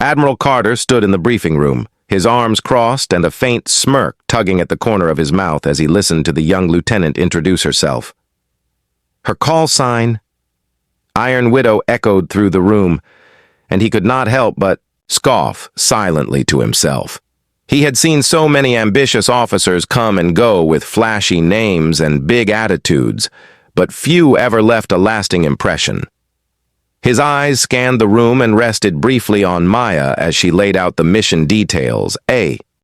Admiral Carter stood in the briefing room, his arms crossed and a faint smirk tugging at the corner of his mouth as he listened to the young lieutenant introduce herself. Her call sign, Iron Widow, echoed through the room, and he could not help but scoff silently to himself. He had seen so many ambitious officers come and go with flashy names and big attitudes, but few ever left a lasting impression. His eyes scanned the room and rested briefly on Maya as she laid out the mission details,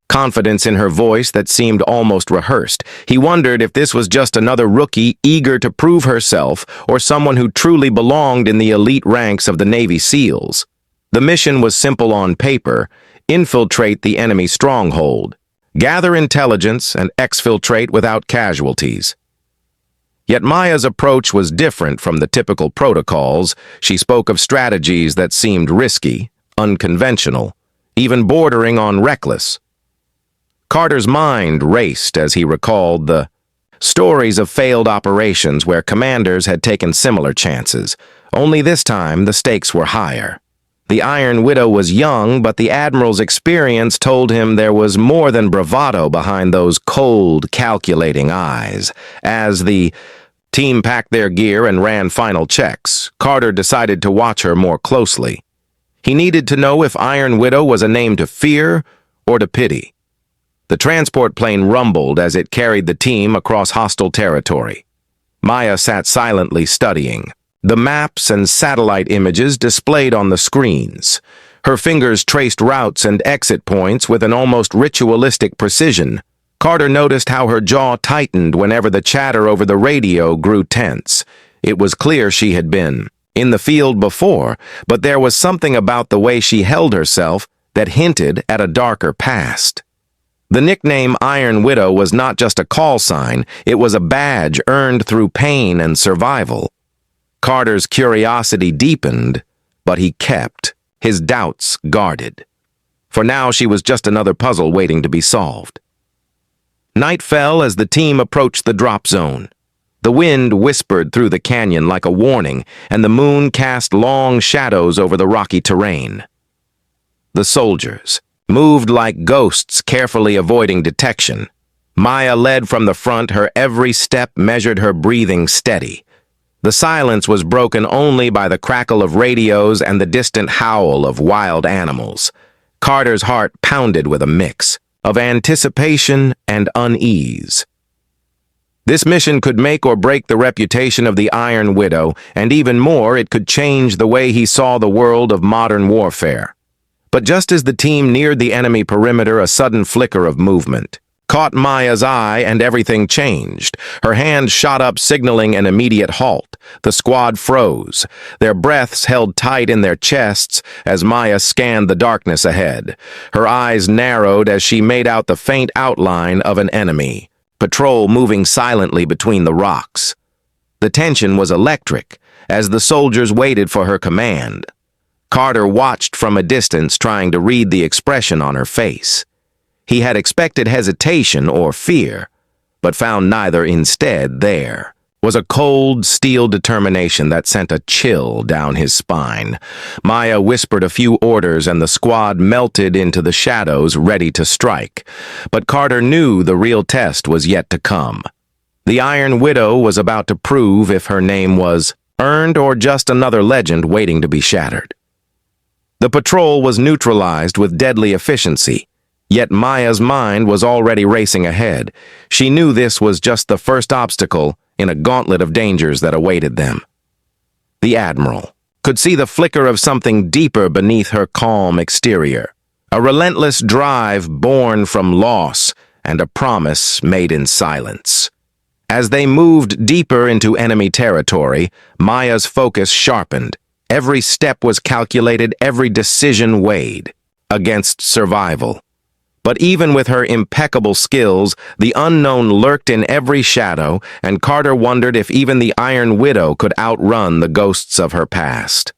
confidence in her voice that seemed almost rehearsed. He wondered if this was just another rookie eager to prove herself or someone who truly belonged in the elite ranks of the Navy SEALs. The mission was simple on paper: infiltrate the enemy stronghold, gather intelligence, and exfiltrate without casualties. Yet Maya's approach was different from the typical protocols. She spoke of strategies that seemed risky, unconventional, even bordering on reckless. Carter's mind raced as he recalled the stories of failed operations where commanders had taken similar chances, only this time the stakes were higher. The Iron Widow was young, but the Admiral's experience told him there was more than bravado behind those cold, calculating eyes. As the team packed their gear and ran final checks, Carter decided to watch her more closely. He needed to know if Iron Widow was a name to fear or to pity. The transport plane rumbled as it carried the team across hostile territory. Maya sat silently studying the maps and satellite images displayed on the screens. Her fingers traced routes and exit points with an almost ritualistic precision. Carter noticed how her jaw tightened whenever the chatter over the radio grew tense. It was clear she had been in the field before, but there was something about the way she held herself that hinted at a darker past. The nickname Iron Widow was not just a call sign, it was a badge earned through pain and survival. Carter's curiosity deepened, but he kept his doubts guarded. For now, she was just another puzzle waiting to be solved. Night fell as the team approached the drop zone. The wind whispered through the canyon like a warning, and the moon cast long shadows over the rocky terrain. The soldiers moved like ghosts, carefully avoiding detection. Maya led from the front, her every step measured, her breathing steady. The silence was broken only by the crackle of radios and the distant howl of wild animals. Carter's heart pounded with a mix of anticipation and unease. This mission could make or break the reputation of the Iron Widow, and even more, it could change the way he saw the world of modern warfare. But just as the team neared the enemy perimeter, a sudden flicker of movement caught Maya's eye, and everything changed. Her hand shot up, signaling an immediate halt. The squad froze, their breaths held tight in their chests as Maya scanned the darkness ahead. Her eyes narrowed as she made out the faint outline of an enemy patrol moving silently between the rocks. The tension was electric as the soldiers waited for her command. Carter watched from a distance, trying to read the expression on her face. He had expected hesitation or fear, but found neither. Instead, there was a cold, steel determination that sent a chill down his spine. Maya whispered a few orders and the squad melted into the shadows, ready to strike. But Carter knew the real test was yet to come. The Iron Widow was about to prove if her name was earned or just another legend waiting to be shattered. The patrol was neutralized with deadly efficiency. Yet Maya's mind was already racing ahead. She knew this was just the first obstacle in a gauntlet of dangers that awaited them. The Admiral could see the flicker of something deeper beneath her calm exterior, a relentless drive born from loss and a promise made in silence. As they moved deeper into enemy territory, Maya's focus sharpened. Every step was calculated, every decision weighed against survival. But even with her impeccable skills, the unknown lurked in every shadow, and Carter wondered if even the Iron Widow could outrun the ghosts of her past.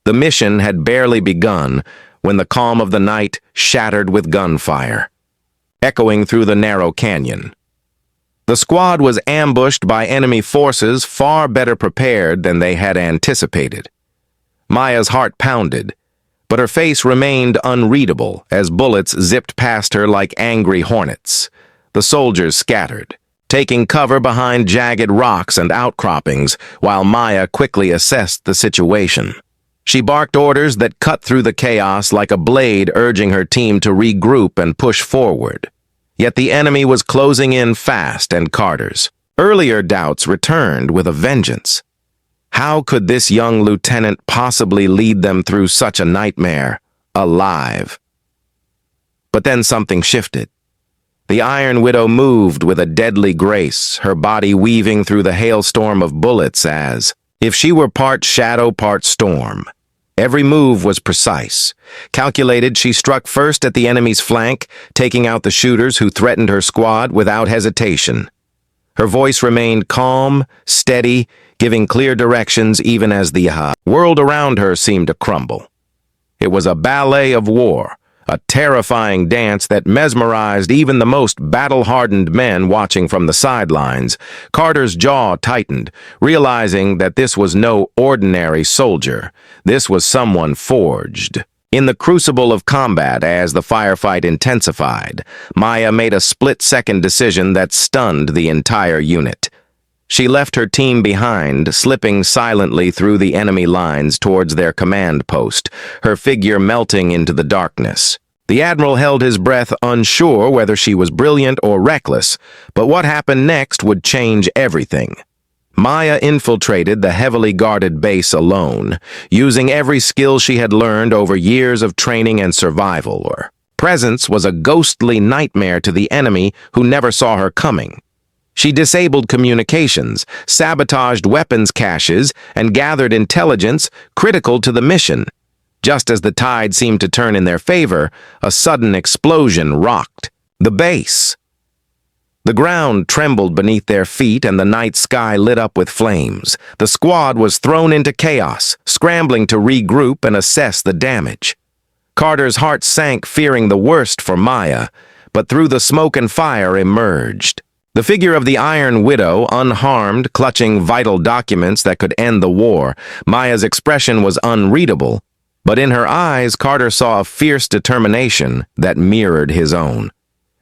The mission had barely begun when the calm of the night shattered with gunfire, echoing through the narrow canyon. The squad was ambushed by enemy forces far better prepared than they had anticipated. Maya's heart pounded. but her face remained unreadable as bullets zipped past her like angry hornets. The soldiers scattered, taking cover behind jagged rocks and outcroppings while Maya quickly assessed the situation. She barked orders that cut through the chaos like a blade, urging her team to regroup and push forward. Yet the enemy was closing in fast, and Carter's earlier doubts returned with a vengeance. How could this young lieutenant possibly lead them through such a nightmare, alive? But then something shifted. The Iron Widow moved with a deadly grace, her body weaving through the hailstorm of bullets as if she were part shadow, part storm. Every move was precise. Calculated, she struck first at the enemy's flank, taking out the shooters who threatened her squad without hesitation. Her voice remained calm, steady, giving clear directions even as the world around her seemed to crumble. It was a ballet of war, a terrifying dance that mesmerized even the most battle-hardened men watching from the sidelines. Carter's jaw tightened, realizing that this was no ordinary soldier. This was someone forged. In the crucible of combat, as the firefight intensified, Maya made a split-second decision that stunned the entire unit. She left her team behind, slipping silently through the enemy lines towards their command post, her figure melting into the darkness. The Admiral held his breath, unsure whether she was brilliant or reckless, but what happened next would change everything. Maya infiltrated the heavily guarded base alone, using every skill she had learned over years of training and survival. Her presence was a ghostly nightmare to the enemy who never saw her coming. She disabled communications, sabotaged weapons caches, and gathered intelligence critical to the mission. Just as the tide seemed to turn in their favor, a sudden explosion rocked the base. The ground trembled beneath their feet and the night sky lit up with flames. The squad was thrown into chaos, scrambling to regroup and assess the damage. Carter's heart sank, fearing the worst for Maya, but through the smoke and fire emerged the figure of the Iron Widow, unharmed, clutching vital documents that could end the war. Maya's expression was unreadable, but in her eyes, Carter saw a fierce determination that mirrored his own.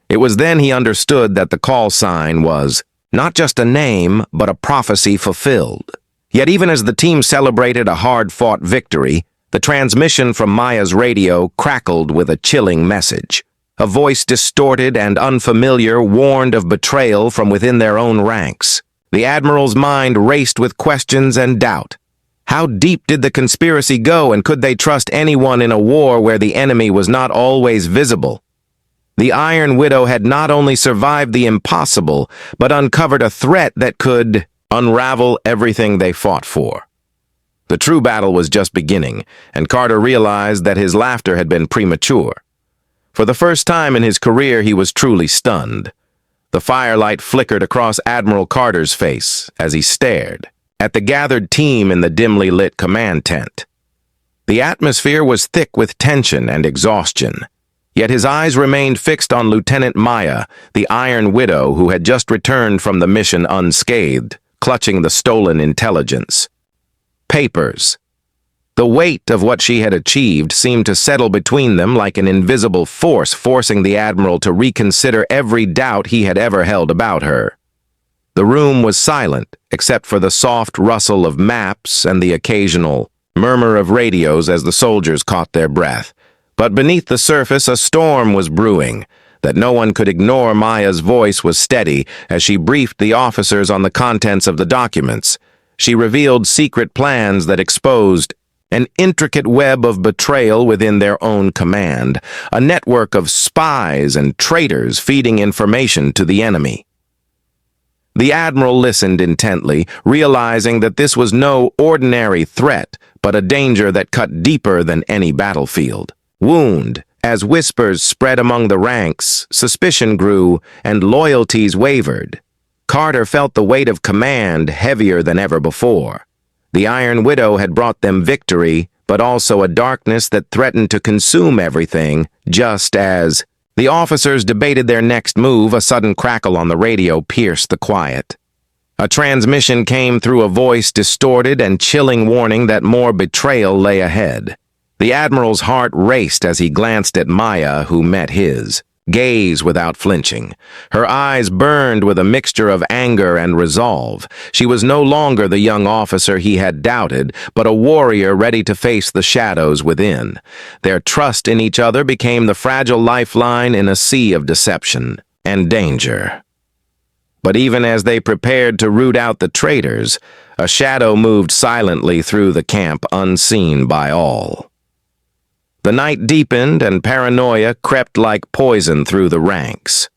It was then he understood that the call sign was not just a name, but a prophecy fulfilled. Yet even as the team celebrated a hard-fought victory, the transmission from Maya's radio crackled with a chilling message. A voice distorted and unfamiliar warned of betrayal from within their own ranks. The Admiral's mind raced with questions and doubt. How deep did the conspiracy go, and could they trust anyone in a war where the enemy was not always visible? The Iron Widow had not only survived the impossible, but uncovered a threat that could unravel everything they fought for. The true battle was just beginning, and Carter realized that his laughter had been premature. For the first time in his career, he was truly stunned. The firelight flickered across Admiral Carter's face as he stared at the gathered team in the dimly lit command tent. The atmosphere was thick with tension and exhaustion, yet his eyes remained fixed on Lieutenant Maya, the Iron Widow who had just returned from the mission unscathed, clutching the stolen intelligence. Papers. The weight of what she had achieved seemed to settle between them like an invisible force, forcing the Admiral to reconsider every doubt he had ever held about her. The room was silent, except for the soft rustle of maps and the occasional murmur of radios as the soldiers caught their breath. But beneath the surface, a storm was brewing. That no one could ignore, Maya's voice was steady as she briefed the officers on the contents of the documents. She revealed secret plans that exposed an intricate web of betrayal within their own command, a network of spies and traitors feeding information to the enemy. The Admiral listened intently, realizing that this was no ordinary threat, but a danger that cut deeper than any battlefield. As whispers spread among the ranks, suspicion grew and loyalties wavered. Carter felt the weight of command heavier than ever before. The Iron Widow had brought them victory, but also a darkness that threatened to consume everything. Just as the officers debated their next move, a sudden crackle on the radio pierced the quiet. A transmission came through, a voice distorted and chilling warning that more betrayal lay ahead. The Admiral's heart raced as he glanced at Maya, who met his gaze without flinching. Her eyes burned with a mixture of anger and resolve. She was no longer the young officer he had doubted, but a warrior ready to face the shadows within. Their trust in each other became the fragile lifeline in a sea of deception and danger. But even as they prepared to root out the traitors, a shadow moved silently through the camp unseen by all. The night deepened and paranoia crept like poison through the ranks.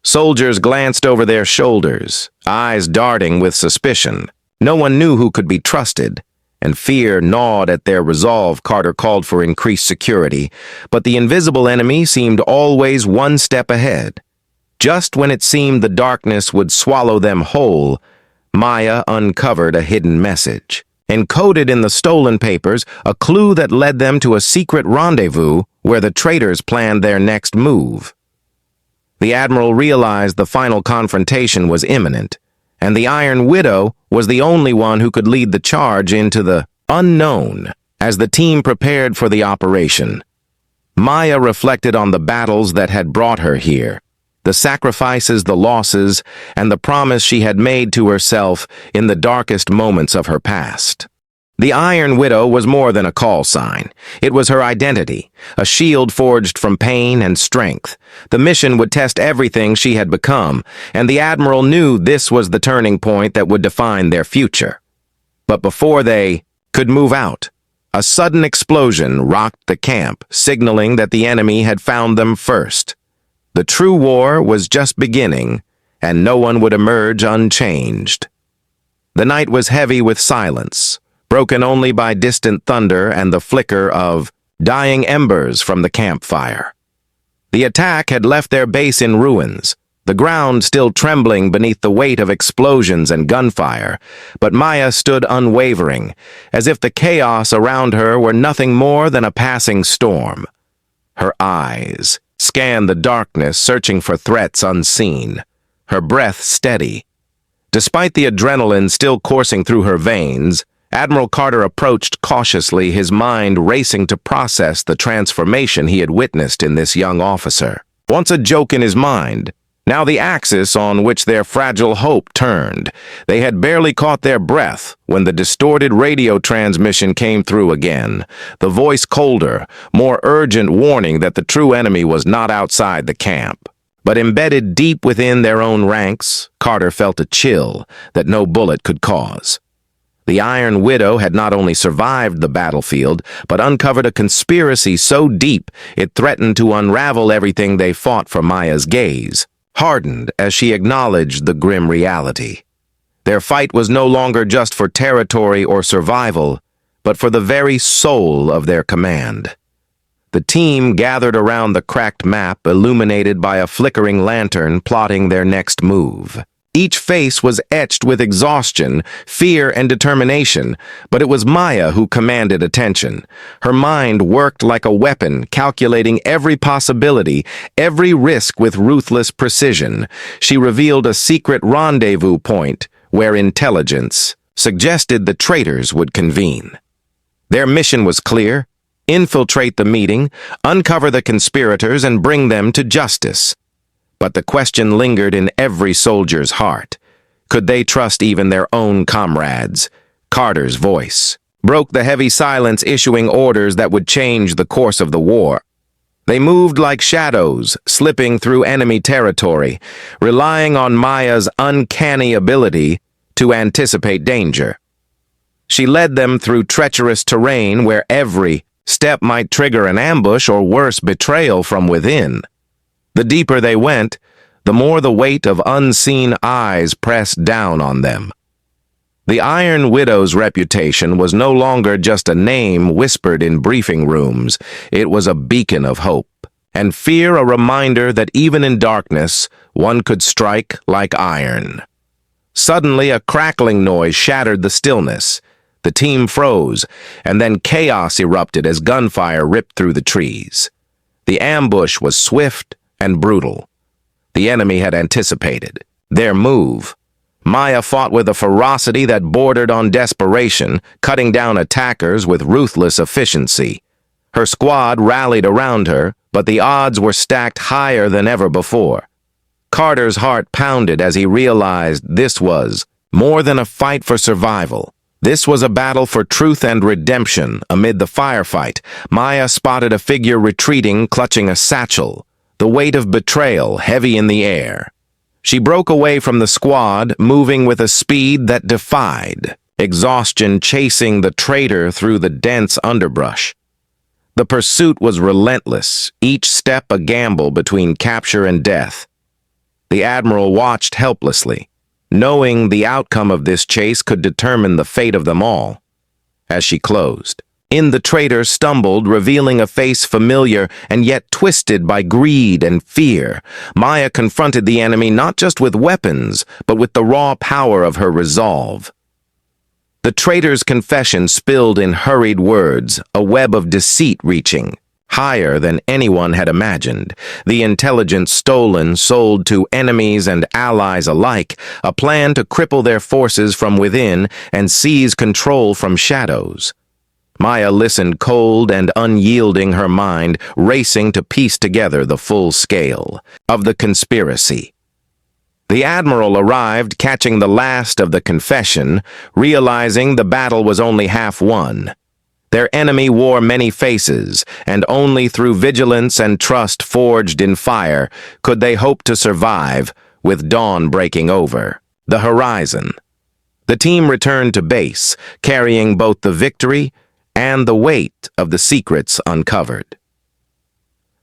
Soldiers glanced over their shoulders, eyes darting with suspicion. No one knew who could be trusted, and fear gnawed at their resolve. Carter called for increased security, but the invisible enemy seemed always one step ahead. Just when it seemed the darkness would swallow them whole, Maya uncovered a hidden message. Encoded in the stolen papers, a clue that led them to a secret rendezvous where the traitors planned their next move. The Admiral realized the final confrontation was imminent, and the Iron Widow was the only one who could lead the charge into the unknown. As the team prepared for the operation, Maya reflected on the battles that had brought her here, the sacrifices, the losses, and the promise she had made to herself in the darkest moments of her past. The Iron Widow was more than a call sign. It was her identity, a shield forged from pain and strength. The mission would test everything she had become, and the Admiral knew this was the turning point that would define their future. But before they could move out, a sudden explosion rocked the camp, signaling that the enemy had found them first. The true war was just beginning, and no one would emerge unchanged. The night was heavy with silence, broken only by distant thunder and the flicker of dying embers from the campfire. The attack had left their base in ruins, the ground still trembling beneath the weight of explosions and gunfire, but Maya stood unwavering, as if the chaos around her were nothing more than a passing storm. Her eyes scanned the darkness, searching for threats unseen, her breath steady. Despite the adrenaline still coursing through her veins, Admiral Carter approached cautiously, his mind racing to process the transformation he had witnessed in this young officer. Once a joke in his mind, now the axis on which their fragile hope turned. They had barely caught their breath when the distorted radio transmission came through again, the voice colder, more urgent warning that the true enemy was not outside the camp. But embedded deep within their own ranks, Carter felt a chill that no bullet could cause. The Iron Widow had not only survived the battlefield, but uncovered a conspiracy so deep it threatened to unravel everything they fought for. Maya's gaze hardened as she acknowledged the grim reality. Their fight was no longer just for territory or survival, but for the very soul of their command. The team gathered around the cracked map, illuminated by a flickering lantern, plotting their next move. Each face was etched with exhaustion, fear, and determination, but it was Maya who commanded attention. Her mind worked like a weapon, calculating every possibility, every risk with ruthless precision. She revealed a secret rendezvous point where intelligence suggested the traitors would convene. Their mission was clear: infiltrate the meeting, uncover the conspirators, and bring them to justice. But the question lingered in every soldier's heart. Could they trust even their own comrades? Carter's voice broke the heavy silence, issuing orders that would change the course of the war. They moved like shadows, slipping through enemy territory, relying on Maya's uncanny ability to anticipate danger. She led them through treacherous terrain where every step might trigger an ambush or worse, betrayal from within. The deeper they went, the more the weight of unseen eyes pressed down on them. The Iron Widow's reputation was no longer just a name whispered in briefing rooms. It was a beacon of hope, and fear a reminder that even in darkness, one could strike like iron. Suddenly, a crackling noise shattered the stillness. The team froze, and then chaos erupted as gunfire ripped through the trees. The ambush was swift and brutal. The enemy had anticipated their move. Maya fought with a ferocity that bordered on desperation, cutting down attackers with ruthless efficiency. Her squad rallied around her, but the odds were stacked higher than ever before. Carter's heart pounded as he realized this was more than a fight for survival. This was a battle for truth and redemption. Amid the firefight, Maya spotted a figure retreating, clutching a satchel, the weight of betrayal heavy in the air. She broke away from the squad, moving with a speed that defied exhaustion, chasing the traitor through the dense underbrush. The pursuit was relentless, each step a gamble between capture and death. The Admiral watched helplessly, knowing the outcome of this chase could determine the fate of them all. As she closed, the traitor stumbled, revealing a face familiar and yet twisted by greed and fear. Maya confronted the enemy not just with weapons, but with the raw power of her resolve. The traitor's confession spilled in hurried words, a web of deceit reaching higher than anyone had imagined. The intelligence stolen, sold to enemies and allies alike, a plan to cripple their forces from within and seize control from shadows. Maya listened, cold and unyielding, her mind racing to piece together the full scale of the conspiracy. The Admiral arrived, catching the last of the confession, realizing the battle was only half won. Their enemy wore many faces, and only through vigilance and trust forged in fire could they hope to survive, with dawn breaking over the horizon. The team returned to base, carrying both the victory and the weight of the secrets uncovered.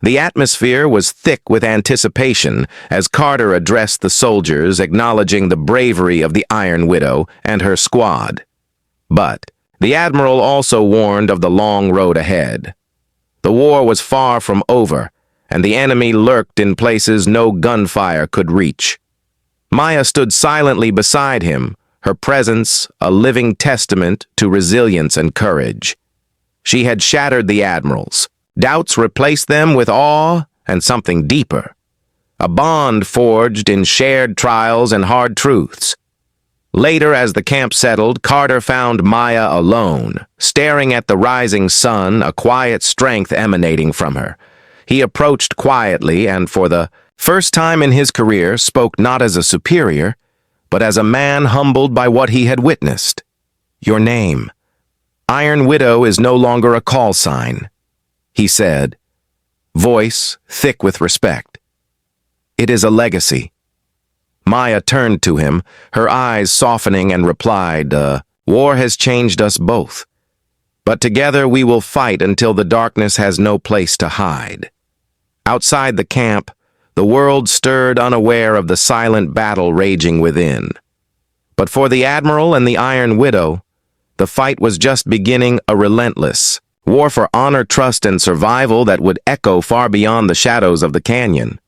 The atmosphere was thick with anticipation as Carter addressed the soldiers, acknowledging the bravery of the Iron Widow and her squad. But the Admiral also warned of the long road ahead. The war was far from over, and the enemy lurked in places no gunfire could reach. Maya stood silently beside him, her presence a living testament to resilience and courage. She had shattered the Admirals. Doubts replaced them with awe and something deeper. A bond forged in shared trials and hard truths. Later, as the camp settled, Carter found Maya alone, staring at the rising sun, a quiet strength emanating from her. He approached quietly and, for the first time in his career, spoke not as a superior, but as a man humbled by what he had witnessed. "Your name. Iron Widow is no longer a call sign," he said, voice thick with respect. "It is a legacy." Maya turned to him, her eyes softening, and replied, "War has changed us both. But together we will fight until the darkness has no place to hide." Outside the camp, the world stirred, unaware of the silent battle raging within. But for the Admiral and the Iron Widow, the fight was just beginning, a relentless war for honor, trust, and survival that would echo far beyond the shadows of the canyon.